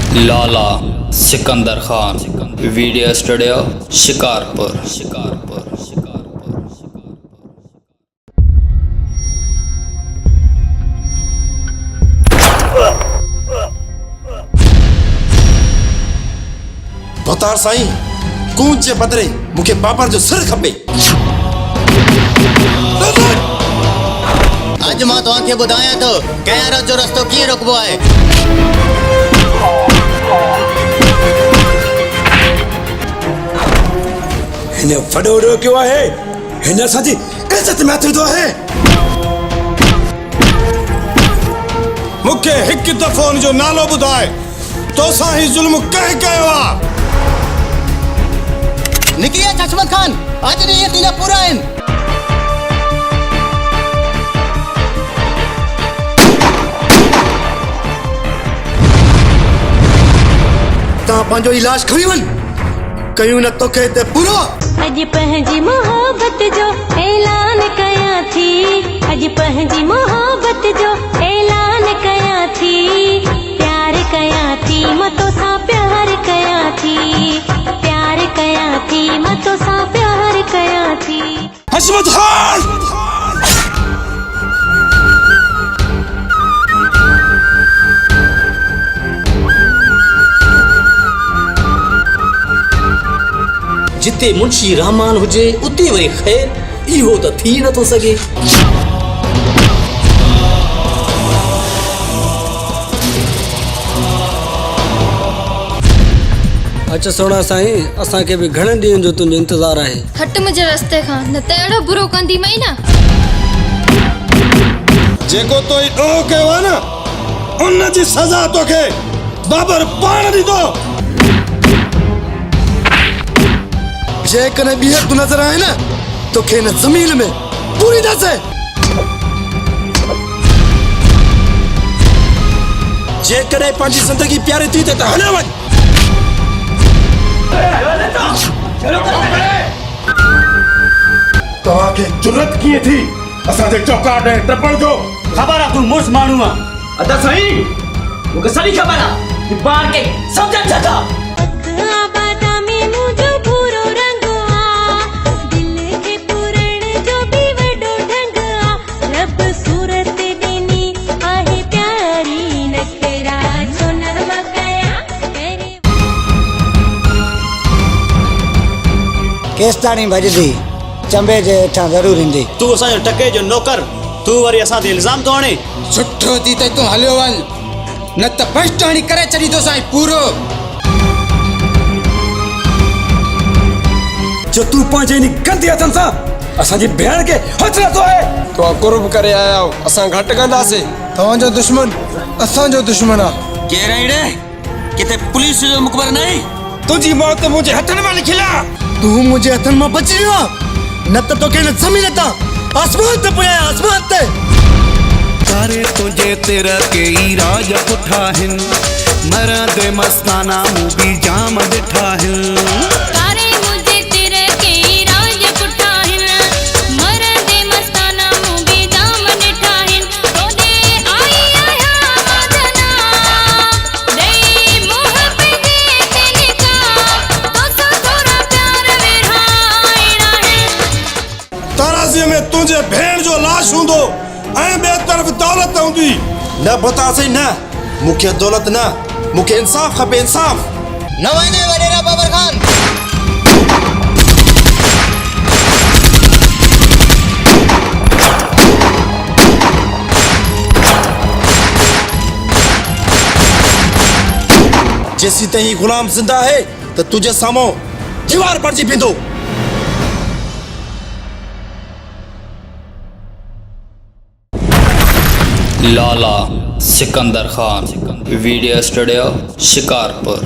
लाला Sikandar Khan video studio Shikarpur. भतार साईं कूंच जे बदिरे मूंखे बाबर जो सिर खपे। अज मां तव्हांखे ॿुधायां थो कंहिं जो रस्तो कीअं रोकबो आहे। हिन वॾो रोकियो आहे, हिन असांजी इज़त में थींदो आहे। मूंखे हिकु दफ़ो हुन जो नालो ॿुधाए, तोसां ही ज़ुल्म कंहिं कयो आहे? निकी है चश्मत खान, आज नहीं ये तीना पूरा है। ता पंहिंजो इलाज खणी वञ, कयूं न तोखे हिते पूरो। अॼु पंहिंजी मोहबत जो ऐलान कयां थी, अॼु पंहिंजी मोहबत जो ऐलान कयां थी, प्यार कयां थी मां तोसां प्यार कयां थी, प्यार कयां थी मां तोसां प्यार कयां थी। हशमत खान जिते मुंशी रहमान हुजे उते वरी खैर, इहो त थी नथो सघे। अच्छा सोना साईं, असांखे बि घणे ॾींहंनि जो तुंहिंजो इंतज़ार आहे। हट मुंहिंजे रस्ते खां, न त अहिड़ो बुरो कंदी मई न। जेको तो ॾोह कयो आहे न, उन जी सज़ा तोखे बाबर पाण ॾींदो। जेकॾहिं ॿीहर तूं नज़र आए न, तोखे हिन ज़मीन में पूरी दसे। जेकॾहिं पंहिंजी ज़िंदगी प्यारी थी त हलियो वञ। तव्हांखे जुरत कीअं थी असांजे चौकाट ऐं टपण जो? ख़बर आहे तूं मुर्स माण्हू आहे। अदा साईं मूंखे सॼी ख़बर आहे कि ॿार खे सम्झनि छा था। केसताणी भॼदी चंबे जे हेठां ज़रूर ईंदी। तूं असांजो टके जो नौकर, तूं वरी असां ते इल्ज़ाम थो हणे। सुठो थी त तूं हलियो वञ, न त पछताणी करे छॾींदो साईं पूरो। जो तूं पंहिंजे इन गंदे हथनि सां असांजी भेण खे हथ नथो आहे। तो कुर्ब करे आया हो, असां घटि कंदासीं। तव्हांजो दुश्मन असांजो दुश्मन आहे। केरु अहिड़े किथे पुलिस जो मुख़बर नहीं? तुंहिंजी मौत मुंहिंजे हथनि में लिखियलु आहे। तूं मुंहिंजे हथनि मां बची वियो आहे, न त तोखे हिन ज़मीन तां आसमान ते पिया आसमान ते। तारे तुझे तेरा के राज उठा हिन, मरद मस्ताना मूं भी जाम दिठा हिन। तारे मुझे तेरे के राज उठा हिन, मरद मस्ताना मूं भी जाम दिठा हिन। तोदे आई आया मदना, दे मोहब्बत दे निका, तोसा थोड़ा प्यार विरहाइना है। ताराज़ीअ में तुंहिंजे भेण जो लाश हूंदो ऐं ॿिए तरफ़ दौलत हूंदी। न बता सही न, मूंखे दौलत न, मूंखे इंसाफ़ खपे, इंसाफ़। न वञे वॾेरा बाबर खान। जेसी ताईं गुलाम ज़िंदा है त तुझे साम्हूं दीवार पड़जी पींदो। लाला सिकंदर खान वीडियो स्टूडियो शिकारपुर।